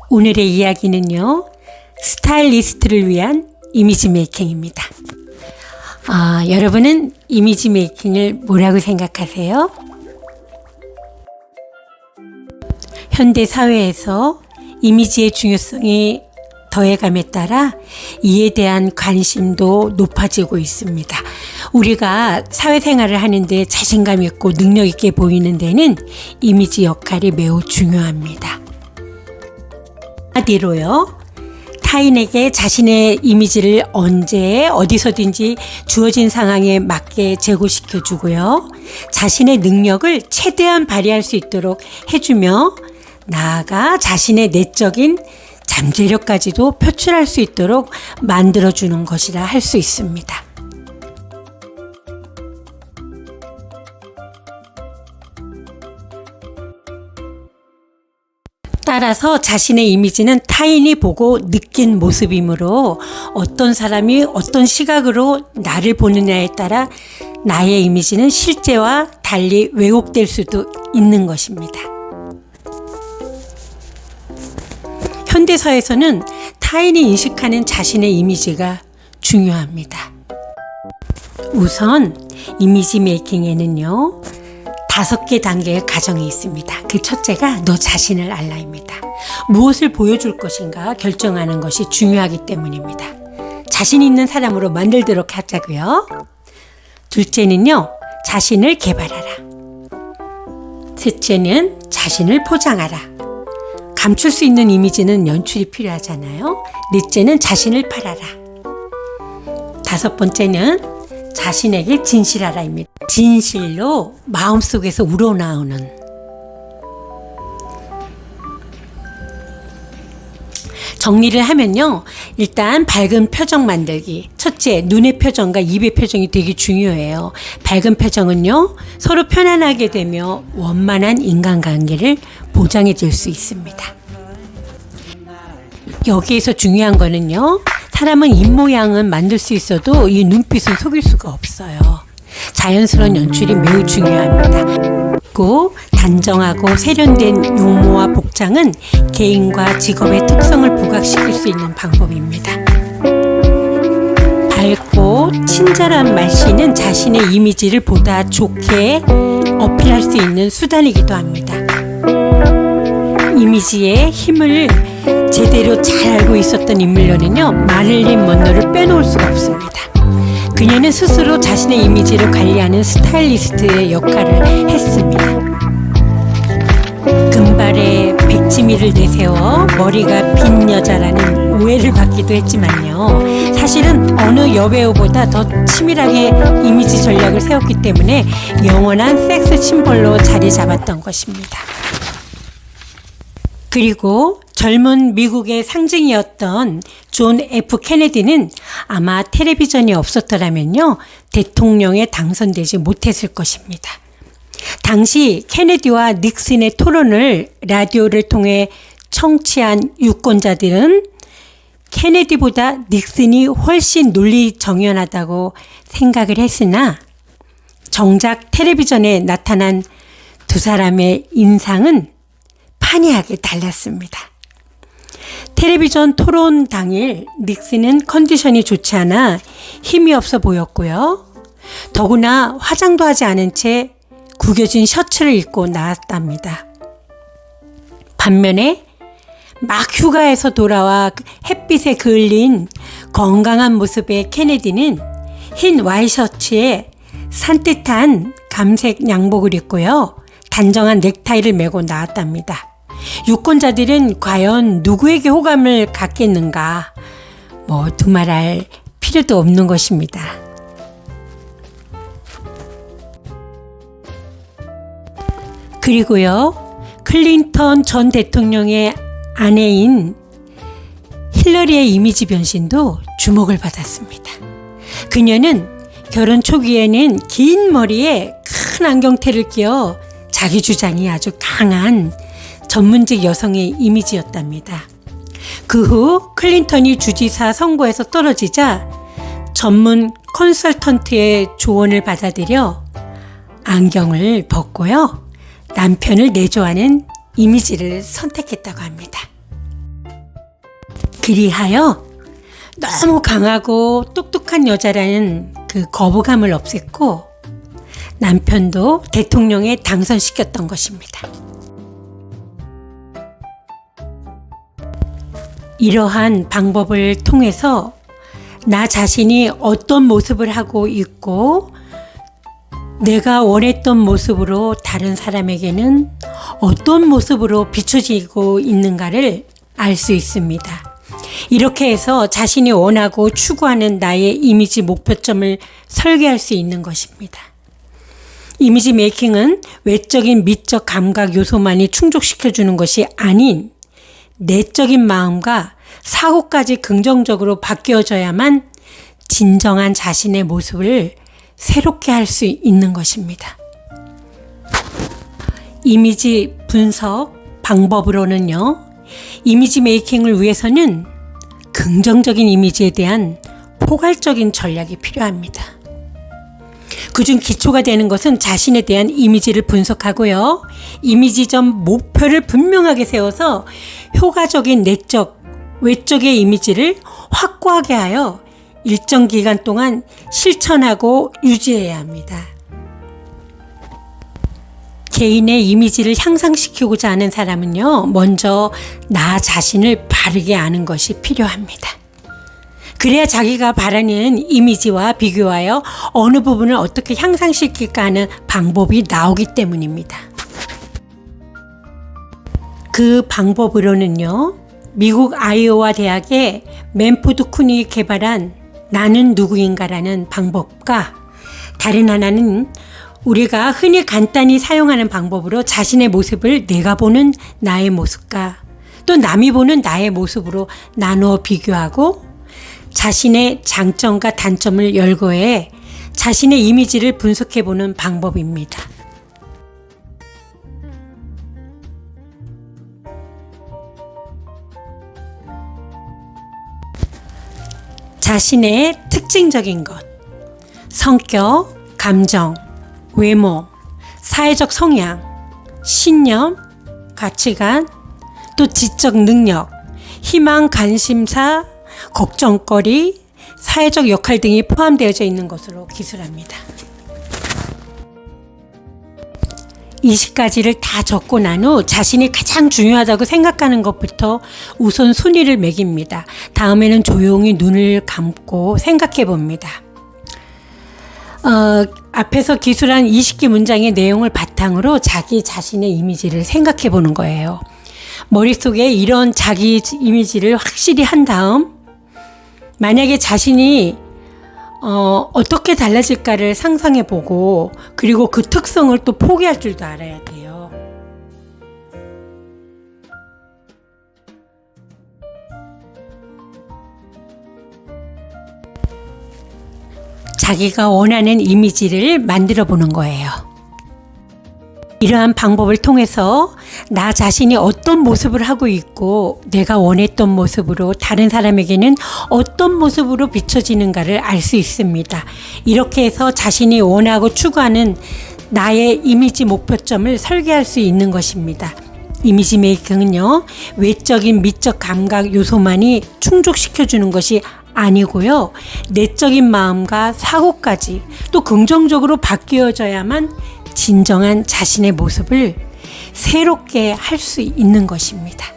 오늘의 이야기는요, 스타일리스트를 위한 이미지 메이킹입니다. 여러분은 이미지 메이킹을 뭐라고 생각하세요? 현대 사회에서 이미지의 중요성이 더해감에 따라 이에 대한 관심도 높아지고 있습니다. 우리가 사회생활을 하는데 자신감 있고 능력 있게 보이는 데는 이미지 역할이 매우 중요합니다. 한마디로요, 타인에게 자신의 이미지를 언제 어디서든지 주어진 상황에 맞게 제고시켜주고요, 자신의 능력을 최대한 발휘할 수 있도록 해주며 나아가 자신의 내적인 잠재력까지도 표출할 수 있도록 만들어주는 것이라 할 수 있습니다. 따라서 자신의 이미지는 타인이 보고 느낀 모습이므로 어떤 사람이 어떤 시각으로 나를 보느냐에 따라 나의 이미지는 실제와 달리 왜곡될 수도 있는 것입니다. 현대사에서는 타인이 인식하는 자신의 이미지가 중요합니다. 우선 이미지 메이킹에는요, 5개 단계의 과정이 있습니다. 그 첫째가 너 자신을 알라입니다. 무엇을 보여줄 것인가 결정하는 것이 중요하기 때문입니다. 자신 있는 사람으로 만들도록 하자고요. 둘째는요, 자신을 개발하라. 셋째는 자신을 포장하라. 감출 수 있는 이미지는 연출이 필요하잖아요. 넷째는 자신을 팔아라. 5번째는 자신에게 진실하라입니다. 진실로 마음속에서 우러나오는, 정리를 하면요, 일단 밝은 표정 만들기. 첫째, 눈의 표정과 입의 표정이 되게 중요해요. 밝은 표정은요, 서로 편안하게 되며 원만한 인간관계를 보장해 줄 수 있습니다. 여기에서 중요한 거는요, 사람은 입모양은 만들 수 있어도 이 눈빛은 속일 수가 없어요. 자연스러운 연출이 매우 중요합니다. 그리고 단정하고 세련된 용모와 복장은 개인과 직업의 특성을 부각시킬 수 있는 방법입니다. 밝고 친절한 말씨는 자신의 이미지를 보다 좋게 어필할 수 있는 수단이기도 합니다. 이미지의 힘을 제대로 잘 알고 있었던 인물로는요, 마릴린 먼로를 빼놓을 수가 없습니다. 그녀는 스스로 자신의 이미지를 관리하는 스타일리스트의 역할을 했습니다. 금발에 백지미를 내세워 머리가 빈 여자라는 오해를 받기도 했지만요, 사실은 어느 여배우보다 더 치밀하게 이미지 전략을 세웠기 때문에 영원한 섹스 심볼로 자리 잡았던 것입니다. 그리고 젊은 미국의 상징이었던 존 F 케네디는 아마 텔레비전이 없었더라면요, 대통령에 당선되지 못했을 것입니다. 당시 케네디와 닉슨의 토론을 라디오를 통해 청취한 유권자들은 케네디보다 닉슨이 훨씬 논리 정연하다고 생각을 했으나, 정작 텔레비전에 나타난 두 사람의 인상은 판이하게 달랐습니다. 텔레비전 토론 당일 닉슨은 컨디션이 좋지 않아 힘이 없어 보였고요. 더구나 화장도 하지 않은 채 구겨진 셔츠를 입고 나왔답니다. 반면에 막 휴가에서 돌아와 햇빛에 그을린 건강한 모습의 케네디는 흰 와이셔츠에 산뜻한 감색 양복을 입고요, 단정한 넥타이를 메고 나왔답니다. 유권자들은 과연 누구에게 호감을 갖겠는가, 두말할 필요도 없는 것입니다. 그리고요, 클린턴 전 대통령의 아내인 힐러리의 이미지 변신도 주목을 받았습니다. 그녀는 결혼 초기에는 긴 머리에 큰 안경테를 끼워 자기 주장이 아주 강한 전문직 여성의 이미지였답니다. 그 후 클린턴이 주지사 선거에서 떨어지자 전문 컨설턴트의 조언을 받아들여 안경을 벗고요, 남편을 내조하는 이미지를 선택했다고 합니다. 그리하여 너무 강하고 똑똑한 여자라는 그 거부감을 없앴고 남편도 대통령에 당선시켰던 것입니다. 이러한 방법을 통해서 나 자신이 어떤 모습을 하고 있고 내가 원했던 모습으로 다른 사람에게는 어떤 모습으로 비춰지고 있는가를 알 수 있습니다. 이렇게 해서 자신이 원하고 추구하는 나의 이미지 목표점을 설계할 수 있는 것입니다. 이미지 메이킹은 외적인 미적 감각 요소만이 충족시켜주는 것이 아닌 내적인 마음과 사고까지 긍정적으로 바뀌어져야만 진정한 자신의 모습을 새롭게 할 수 있는 것입니다. 이미지 분석 방법으로는요, 이미지 메이킹을 위해서는 긍정적인 이미지에 대한 포괄적인 전략이 필요합니다. 그중 기초가 되는 것은 자신에 대한 이미지를 분석하고요, 이미지적 목표를 분명하게 세워서 효과적인 내적, 외적의 이미지를 확고하게 하여 일정 기간 동안 실천하고 유지해야 합니다. 개인의 이미지를 향상시키고자 하는 사람은요, 먼저 나 자신을 바르게 아는 것이 필요합니다. 그래야 자기가 바라는 이미지와 비교하여 어느 부분을 어떻게 향상시킬까 하는 방법이 나오기 때문입니다. 그 방법으로는요, 미국 아이오와 대학의 맨포드 쿤이 개발한 나는 누구인가라는 방법과 다른 하나는 우리가 흔히 간단히 사용하는 방법으로 자신의 모습을 내가 보는 나의 모습과 또 남이 보는 나의 모습으로 나누어 비교하고 자신의 장점과 단점을 열거해 자신의 이미지를 분석해보는 방법입니다. 자신의 특징적인 것, 성격, 감정, 외모, 사회적 성향, 신념, 가치관, 또 지적 능력, 희망, 관심사, 걱정거리, 사회적 역할 등이 포함되어져 있는 것으로 기술합니다. 20가지를 다 적고 난 후 자신이 가장 중요하다고 생각하는 것부터 우선 순위를 매깁니다. 다음에는 조용히 눈을 감고 생각해 봅니다. 앞에서 기술한 20개 문장의 내용을 바탕으로 자기 자신의 이미지를 생각해 보는 거예요. 머릿속에 이런 자기 이미지를 확실히 한 다음 만약에 자신이 어떻게 달라질까를 상상해 보고 그리고 그 특성을 또 포기할 줄도 알아야 돼요. 자기가 원하는 이미지를 만들어 보는 거예요. 이러한 방법을 통해서 나 자신이 어떤 모습을 하고 있고 내가 원했던 모습으로 다른 사람에게는 어떤 모습으로 비춰지는가를 알 수 있습니다. 이렇게 해서 자신이 원하고 추구하는 나의 이미지 목표점을 설계할 수 있는 것입니다. 이미지 메이킹은요, 외적인 미적 감각 요소만이 충족시켜주는 것이 아니고요, 내적인 마음과 사고까지 또 긍정적으로 바뀌어져야만 진정한 자신의 모습을 새롭게 할 수 있는 것입니다.